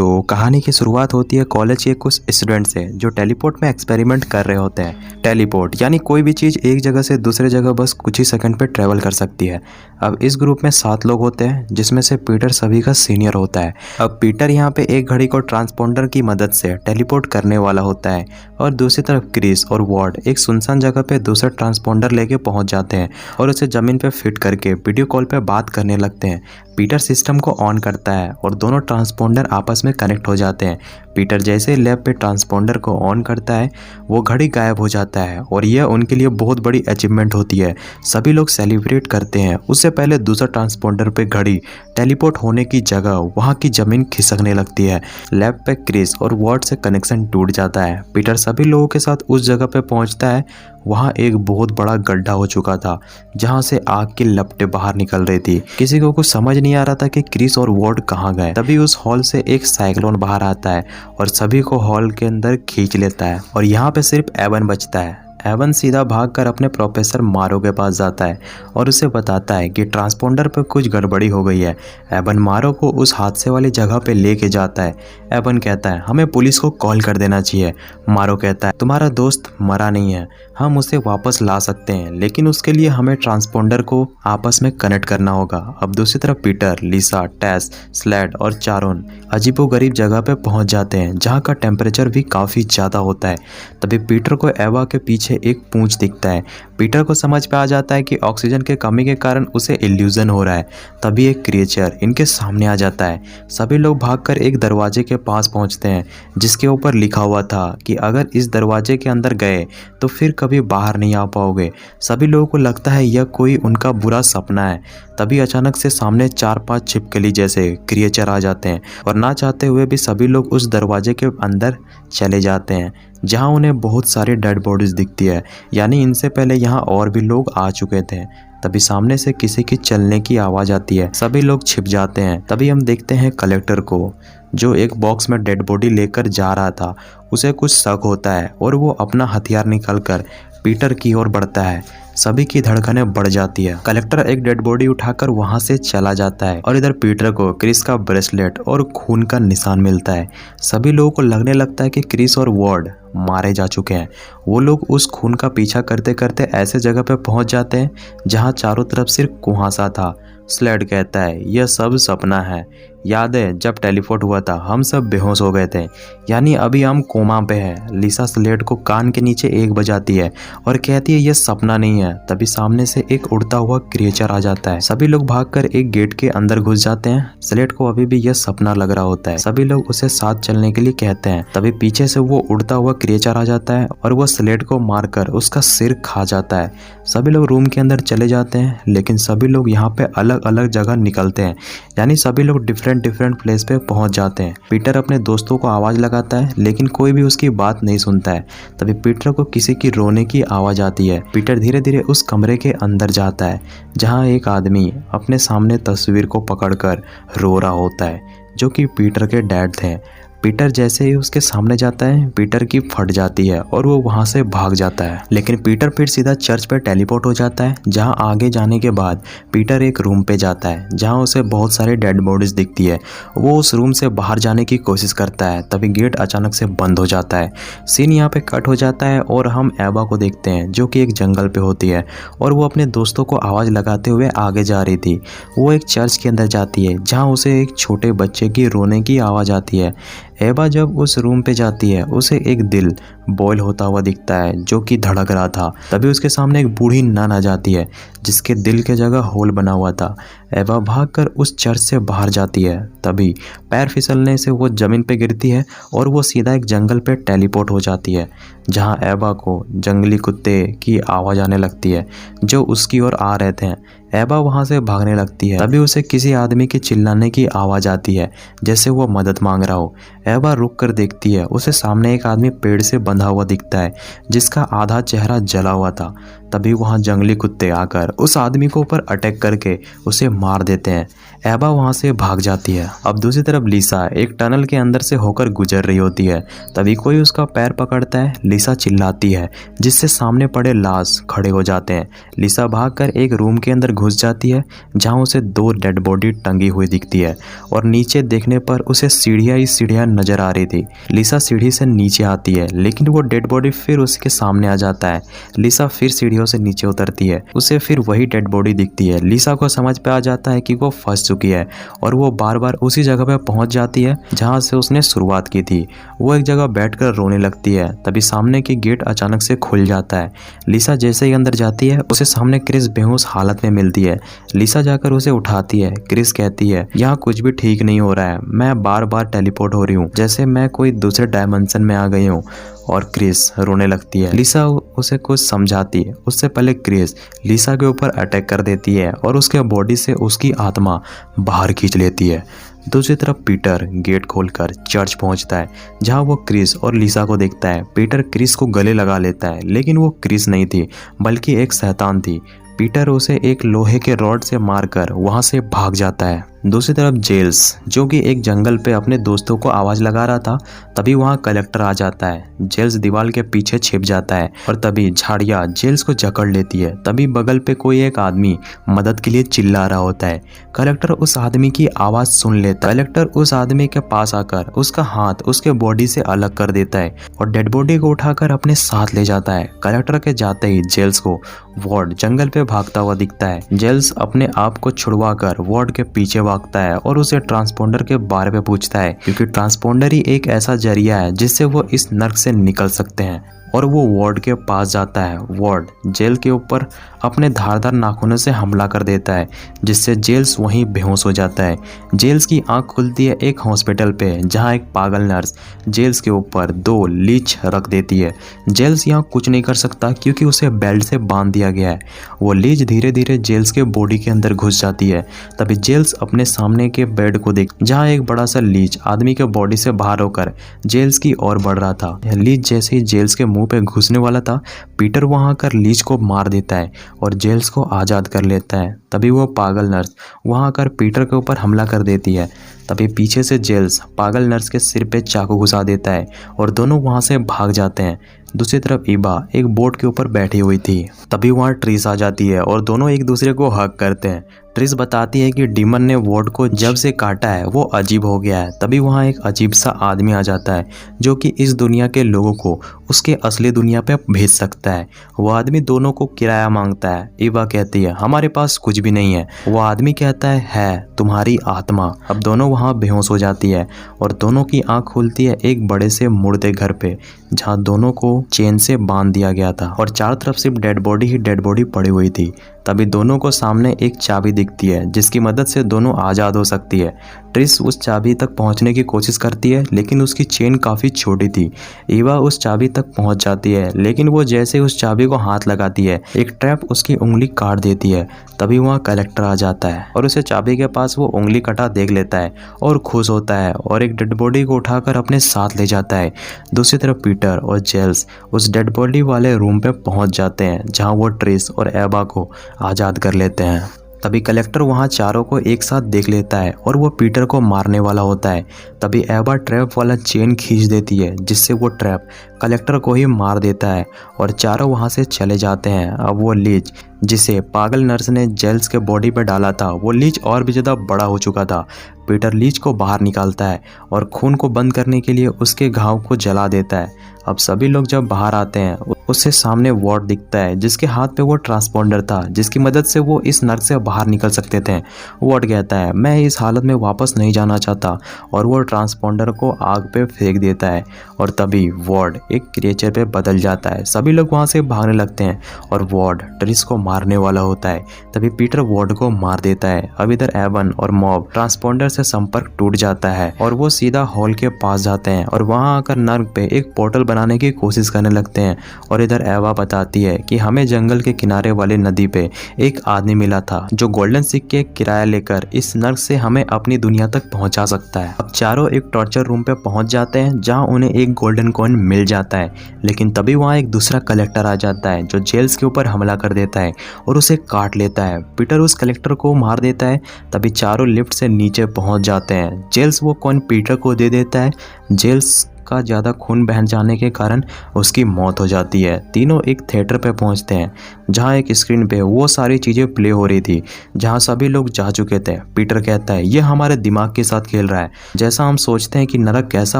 तो कहानी की शुरुआत होती है कॉलेज के कुछ स्टूडेंट से जो टेलीपोर्ट में एक्सपेरिमेंट कर रहे होते हैं। टेलीपोर्ट यानी कोई भी चीज़ एक जगह से दूसरे जगह बस कुछ ही सेकंड पे ट्रैवल कर सकती है। अब इस ग्रुप में 7 लोग होते हैं जिसमें से पीटर सभी का सीनियर होता है। अब पीटर यहाँ पे एक घड़ी को ट्रांसपोंडर की मदद से टेलीपोर्ट करने वाला होता है और दूसरी तरफ क्रिस और वॉर्ड एक सुनसान जगह पे दूसरा ट्रांसपोंडर लेके पहुंच जाते हैं और उसे जमीन पे फिट करके वीडियो कॉल पे बात करने लगते हैं। पीटर सिस्टम को ऑन करता है और दोनों ट्रांसपोंडर आपस में कनेक्ट हो जाते हैं। पीटर जैसे लैब पे ट्रांसपोंडर को ऑन करता है वो घड़ी गायब हो जाता है और यह उनके लिए बहुत बड़ी अचीवमेंट होती है। सभी लोग सेलिब्रेट करते हैं। उससे पहले दूसरा ट्रांसपोंडर पे घड़ी टेलीपोर्ट होने की जगह वहां की जमीन खिसकने लगती है। लैब पे क्रिस और वॉर्ड से कनेक्शन टूट जाता है। पीटर सभी लोगों के साथ उस जगह पे पहुंचता है। वहां एक बहुत बड़ा गड्ढा हो चुका था जहां से आग की लपटें बाहर निकल रही थी। किसी को कुछ समझ नहीं आ रहा था कि क्रिस और वॉर्ड कहाँ गए। तभी उस हॉल से एक साइक्लोन बाहर आता है और सभी को हॉल के अंदर खींच लेता है और यहाँ पे सिर्फ एवन बचता है। एवन सीधा भागकर अपने प्रोफेसर मारो के पास जाता है और उसे बताता है कि ट्रांसपोंडर पर कुछ गड़बड़ी हो गई है। एवन मारो को उस हादसे वाली जगह पे लेके जाता है। एवन कहता है हमें पुलिस को कॉल कर देना चाहिए। मारो कहता है तुम्हारा दोस्त मरा नहीं है, हम उसे वापस ला सकते हैं, लेकिन उसके लिए हमें ट्रांसपोंडर को आपस में कनेक्ट करना होगा। अब दूसरी तरफ पीटर, लिसा, टेस, स्लेड और चारोन अजीबोगरीब जगह पे पहुंच जाते हैं जहाँ का टेम्परेचर भी काफ़ी ज़्यादा होता है। तभी पीटर को एवा के पीछे एक पूंछ दिखता है। पीटर को समझ पे आ जाता है कि ऑक्सीजन के कमी के कारण उसे इल्यूजन हो रहा है। तभी एक क्रिएचर इनके सामने आ जाता है। सभी लोग भागकर एक दरवाजे के पास पहुंचते हैं जिसके ऊपर लिखा हुआ था कि अगर इस दरवाजे के अंदर गए तो फिर कभी बाहर नहीं आ पाओगे। सभी लोगों को लगता है यह कोई उनका बुरा सपना है। तभी अचानक से सामने 4-5 छिपकली जैसे क्रिएचर आ जाते हैं और ना चाहते हुए भी सभी लोग उस दरवाजे के अंदर चले जाते हैं जहां उन्हें बहुत सारी डेड बॉडीज दिखती है, यानी इनसे पहले यहाँ और भी लोग आ चुके थे। तभी सामने से किसी की चलने की आवाज़ आती है। सभी लोग छिप जाते हैं। तभी हम देखते हैं कलेक्टर को जो एक बॉक्स में डेड बॉडी लेकर जा रहा था। उसे कुछ शक होता है और वो अपना हथियार निकालकर पीटर की ओर बढ़ता है। सभी की धड़कनें बढ़ जाती है। कलेक्टर एक डेड बॉडी उठाकर वहां से चला जाता है और इधर पीटर को क्रिस का ब्रेसलेट और खून का निशान मिलता है। सभी लोगों को लगने लगता है कि क्रिस और वॉर्ड मारे जा चुके हैं। वो लोग उस खून का पीछा करते करते ऐसे जगह पे पहुंच जाते हैं जहां चारों तरफ सिर्फ कुहासा था। स्लेड कहता है यह सब सपना है। याद है जब टेलीपोर्ट हुआ था हम सब बेहोश हो गए थे, यानी अभी हम कोमा पे हैं। लिसा स्लेड को कान के नीचे एक बजाती है और कहती है यह सपना नहीं है। तभी सामने से एक उड़ता हुआ क्रिएचर आ जाता है। सभी लोग भागकर एक गेट के अंदर घुस जाते हैं। स्लेड को अभी भी यह सपना लग रहा होता है। सभी लोग उसे साथ चलने के लिए कहते हैं। तभी पीछे से वो उड़ता हुआ क्रिएचर आ जाता है और वह स्लेड को मारकर उसका सिर खा जाता है। सभी लोग रूम के अंदर चले जाते हैं, लेकिन सभी लोग यहाँ पे अलग अलग जगह निकलते हैं, यानी सभी लोग डिफरेंट प्लेस पे पहुंच जाते हैं। पीटर अपने दोस्तों को आवाज़ लगाता है लेकिन कोई भी उसकी बात नहीं सुनता है। तभी पीटर को किसी की रोने की आवाज़ आती है। पीटर धीरे धीरे उस कमरे के अंदर जाता है जहाँ एक आदमी अपने सामने तस्वीर को पकड़कर रो रहा होता है जो कि पीटर के डैड थे। पीटर जैसे ही उसके सामने जाता है पीटर की फट जाती है और वो वहां से भाग जाता है। लेकिन पीटर फिर सीधा चर्च पे टेलीपोर्ट हो जाता है जहां आगे जाने के बाद पीटर एक रूम पे जाता है जहां उसे बहुत सारी डेड बॉडीज दिखती है। वो उस रूम से बाहर जाने की कोशिश करता है। तभी गेट अचानक से बंद हो जाता है। सीन यहाँ पे कट हो जाता है और हम एवा को देखते हैं जो कि एक जंगल पे होती है और वो अपने दोस्तों को आवाज़ लगाते हुए आगे जा रही थी। वो एक चर्च के अंदर जाती है जहाँ उसे एक छोटे बच्चे की रोने की आवाज़ आती है। एवा जब उस रूम पे जाती है उसे एक दिल बॉयल होता हुआ दिखता है जो कि धड़क रहा था। तभी उसके सामने एक बूढ़ी नन आ जाती है जिसके दिल के जगह होल बना हुआ था। एवा भागकर उस चर्च से बाहर जाती है। तभी पैर फिसलने से वो जमीन पे गिरती है और वो सीधा एक जंगल पे टेलीपोर्ट हो जाती है जहां एवा को जंगली कुत्ते की आवाज़ आने लगती है जो उसकी ओर आ रहे थे। एवा वहां से भागने लगती है। तभी उसे किसी आदमी की चिल्लाने की आवाज़ आती है जैसे वो मदद मांग रहा हो। एवा रुक कर देखती है। उसे सामने एक आदमी पेड़ से बंधा हुआ दिखता है जिसका आधा चेहरा जला हुआ था। तभी वहाँ जंगली कुत्ते आकर उस आदमी को ऊपर अटैक करके उसे मार देते हैं। एबा वहाँ से भाग जाती है। अब दूसरी तरफ लिसा एक टनल के अंदर से होकर गुजर रही होती है। तभी कोई उसका पैर पकड़ता है। लिसा चिल्लाती है जिससे सामने पड़े लाश खड़े हो जाते हैं। लिसा भागकर एक रूम के अंदर घुस जाती है जहाँ उसे 2 डेड बॉडी टंगी हुई दिखती है और नीचे देखने पर उसे सीढ़ियाँ ही सीढ़ियाँ नजर आ रही थी। लिसा सीढ़ी से नीचे आती है लेकिन वो डेड बॉडी फिर उसके सामने आ जाता है। लिसा फिर सीढ़ियों से नीचे उतरती है, उसे फिर वही डेड बॉडी दिखती है। लिसा को समझ पे आ जाता है कि वो फंस चुकी है और वो बार बार उसी जगह पे पहुंच जाती है जहां से उसने शुरुआत की थी। वो एक जगह बैठकर रोने लगती है। तभी सामने की गेट अचानक से खुल जाता है। लिसा जैसे ही अंदर जाती है उसे सामने क्रिस बेहोश हालत में मिलती है। लिसा जाकर उसे उठाती है। क्रिस कहती है यहाँ कुछ भी ठीक नहीं हो रहा है, मैं बार बार टेलीपोर्ट हो रही हूँ जैसे मैं कोई दूसरे डायमेंशन में आ गई हूँ। और क्रिस रोने लगती है। लिसा उसे कुछ समझाती है उससे पहले क्रिस लिसा के ऊपर अटैक कर देती है और उसके बॉडी से उसकी आत्मा बाहर खींच लेती है। दूसरी तरफ पीटर गेट खोलकर चर्च पहुंचता है जहां वो क्रिस और लिसा को देखता है। पीटर क्रिस को गले लगा लेता है लेकिन वो क्रिस नहीं थी बल्कि एक शैतान थी। पीटर उसे एक लोहे के रॉड से मारकर वहां से भाग जाता है। दूसरी तरफ जेल्स जो कि एक जंगल पे अपने दोस्तों को आवाज लगा रहा था, तभी वहां कलेक्टर आ जाता है। जेल्स दीवार के पीछे छिप जाता है और तभी झाड़ियाँ जेल्स को जकड़ लेती है। तभी बगल पे कोई एक आदमी मदद के लिए चिल्ला रहा होता है। कलेक्टर उस आदमी की आवाज सुन लेता है। कलेक्टर उस आदमी के पास आकर उसका हाथ उसके बॉडी से अलग कर देता है और डेड बॉडी को उठाकर अपने साथ ले जाता है। कलेक्टर के जाते ही जेल्स को वार्ड जंगल पे भागता हुआ दिखता है। जेल्स अपने आप को छुड़वाकर वार्ड के पीछे भागता है और उसे ट्रांसपोंडर के बारे में पूछता है क्योंकि ट्रांसपोंडर ही एक ऐसा जरिया है जिससे वो इस नर्क से निकल सकते हैं। और वो वार्ड के पास जाता है। वार्ड जेल के ऊपर अपने धारदार नाखूनों से हमला कर देता है जिससे जेल्स वहीं बेहोश हो जाता है। जेल्स की आंख खुलती है एक हॉस्पिटल पे जहां एक पागल नर्स जेल्स के ऊपर 2 लीच रख देती है। जेल्स यहाँ कुछ नहीं कर सकता क्योंकि उसे बेल्ट से बांध दिया गया है। वो लीच धीरे धीरे जेल्स के बॉडी के अंदर घुस जाती है। तभी जेल्स अपने सामने के बेड को देख जहाँ एक बड़ा सा लीच आदमी के बॉडी से बाहर होकर जेल्स की ओर बढ़ रहा था। लीच जैसे ही जेल्स के मुंह पे घुसने वाला था, पीटर वहां आकर लीच को मार देता है और जेल्स को आजाद कर लेता है। तभी वो पागल नर्स वहां आकर पीटर के ऊपर हमला कर देती है। तभी पीछे से जेल्स पागल नर्स के सिर पे चाकू घुसा देता है और दोनों वहां से भाग जाते हैं। दूसरी तरफ ईबा एक बोट के ऊपर बैठी हुई थी। तभी वहां ट्रिस आ जाती है और दोनों एक दूसरे को हग करते हैं। ट्रिस बताती है कि डीमन ने वार्ड को जब से काटा है वो अजीब हो गया है। तभी वहाँ एक अजीब सा आदमी आ जाता है जो कि इस दुनिया के लोगों को उसके असली दुनिया पे भेज सकता है। वो आदमी दोनों को किराया मांगता है। ईबा कहती है हमारे पास कुछ भी नहीं है। वो आदमी कहता है तुम्हारी आत्मा। अब दोनों वहाँ बेहोश हो जाती है और दोनों की आंख खुलती है एक बड़े से मुर्दे घर पे जहाँ दोनों को चेन से बांध दिया गया था और चारों तरफ सिर्फ डेड बॉडी ही डेड बॉडी पड़ी हुई थी। तभी दोनों को सामने एक चाबी दिखती है जिसकी मदद से दोनों आज़ाद हो सकती है। ट्रिस उस चाबी तक पहुंचने की कोशिश करती है लेकिन उसकी चेन काफ़ी छोटी थी। ईवा उस चाबी तक पहुंच जाती है लेकिन वो जैसे उस चाबी को हाथ लगाती है एक ट्रैप उसकी उंगली काट देती है। तभी वहाँ कलेक्टर आ जाता है और उसे चाबी के पास वो उंगली कटा देख लेता है और खुश होता है और एक डेड बॉडी को उठाकर अपने साथ ले जाता है। दूसरी तरफ पीटर और जेल्स उस डेड बॉडी वाले रूम पे पहुंच जाते हैं जहां वो ट्रिस और एबा को आज़ाद कर लेते हैं। तभी कलेक्टर वहां चारों को एक साथ देख लेता है और वो पीटर को मारने वाला होता है। तभी एबा ट्रैप वाला चेन खींच देती है जिससे वो ट्रैप कलेक्टर को ही मार देता है और चारों वहां से चले जाते हैं। अब वो लीच जिसे पागल नर्स ने जेल्स के बॉडी पे डाला था वो लीच और भी ज़्यादा बड़ा हो चुका था। पीटर लीच को बाहर निकालता है और खून को बंद करने के लिए उसके घाव को जला देता है। अब सभी लोग जब बाहर आते हैं उससे सामने वार्ड दिखता है जिसके हाथ पे वो ट्रांसपोंडर था जिसकी मदद से वो इस नर्क से बाहर निकल सकते थे। वार्ड कहता है मैं इस हालत में वापस नहीं जाना चाहता और वो ट्रांसपोंडर को आग पे फेंक देता है और तभी वार्ड एक क्रिएचर पे बदल जाता है। सभी लोग वहाँ से भागने लगते हैं और वार्ड ट्रिस को मारने वाला होता है। तभी पीटर वार्ड को मार देता है। अब इधर एवन और मॉब ट्रांसपोंडर से संपर्क टूट जाता है और वो सीधा हॉल के पास जाते हैं और वहाँ आकर नर्क पे एक पोर्टल बनाने की कोशिश करने लगते हैं और और इधर एवा बताती है कि हमें जंगल के किनारे वाले नदी पे एक आदमी मिला था जो गोल्डन सिक्के किराया लेकर इस नर्क से हमें अपनी दुनिया तक पहुंचा सकता है। अब चारों एक टॉर्चर रूम पे पहुंच जाते हैं जहां उन्हें एक गोल्डन कॉइन मिल जाता है, लेकिन तभी वहां एक दूसरा कलेक्टर आ जाता है जो जेल्स के ऊपर हमला कर देता है और उसे काट लेता है। पीटर उस कलेक्टर को मार देता है। तभी चारों लिफ्ट से नीचे पहुंच जाते हैं। जेल्स वो कॉइन पीटर को दे देता है। जेल्स का ज़्यादा खून बह जाने के कारण उसकी मौत हो जाती है। तीनों एक थिएटर पे पहुंचते हैं जहां एक स्क्रीन पे वो सारी चीज़ें प्ले हो रही थी जहां सभी लोग जा चुके थे। पीटर कहता है ये हमारे दिमाग के साथ खेल रहा है, जैसा हम सोचते हैं कि नरक कैसा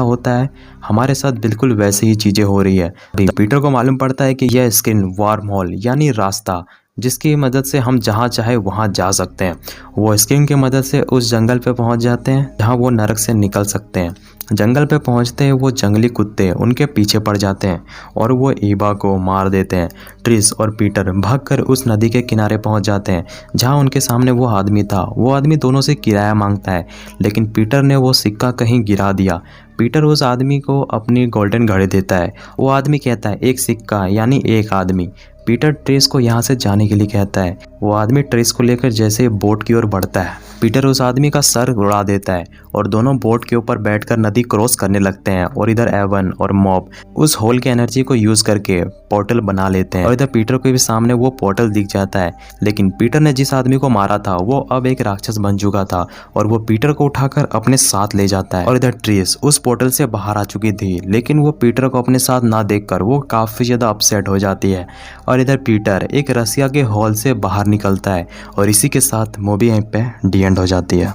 होता है हमारे साथ बिल्कुल वैसे ही चीज़ें हो रही है। पीटर को मालूम पड़ता है कि यह स्क्रीन वार्म होल यानी रास्ता जिसकी मदद से हम जहाँ चाहे वहाँ जा सकते हैं। वो स्क्रीन की मदद से उस जंगल पे पहुँच जाते हैं जहाँ वो नरक से निकल सकते हैं। जंगल पे पहुँचते ही वो जंगली कुत्ते उनके पीछे पड़ जाते हैं और वो ईबा को मार देते हैं। ट्रिस और पीटर भागकर उस नदी के किनारे पहुँच जाते हैं जहाँ उनके सामने वो आदमी था। वो आदमी दोनों से किराया मांगता है, लेकिन पीटर ने वो सिक्का कहीं गिरा दिया। पीटर उस आदमी को अपनी गोल्डन घड़ी देता है। वो आदमी कहता है एक सिक्का यानी एक आदमी। पीटर ट्रेस को यहाँ से जाने के लिए कहता है। वो आदमी ट्रेस को लेकर जैसे बोट की ओर बढ़ता है, पीटर उस आदमी का सर उड़ा देता है और दोनों बोट के ऊपर बैठकर नदी क्रॉस करने लगते हैं। और इधर एवन और मॉब उस होल की एनर्जी को यूज करके पोर्टल बना लेते हैं और इधर पीटर को भी सामने वो पोर्टल दिख जाता है। लेकिन पीटर ने जिस आदमी को मारा था वो अब एक राक्षस बन चुका था और वो पीटर को उठाकर अपने साथ ले जाता है। और इधर ट्रेस उस पोर्टल से बाहर आ चुकी थी, लेकिन वो पीटर को अपने साथ ना देखकर वो काफी ज्यादा अपसेट हो जाती है। और इधर पीटर एक रसिया के हॉल से बाहर निकलता है और इसी के साथ मूवी यहीं पे डी एंड हो जाती है।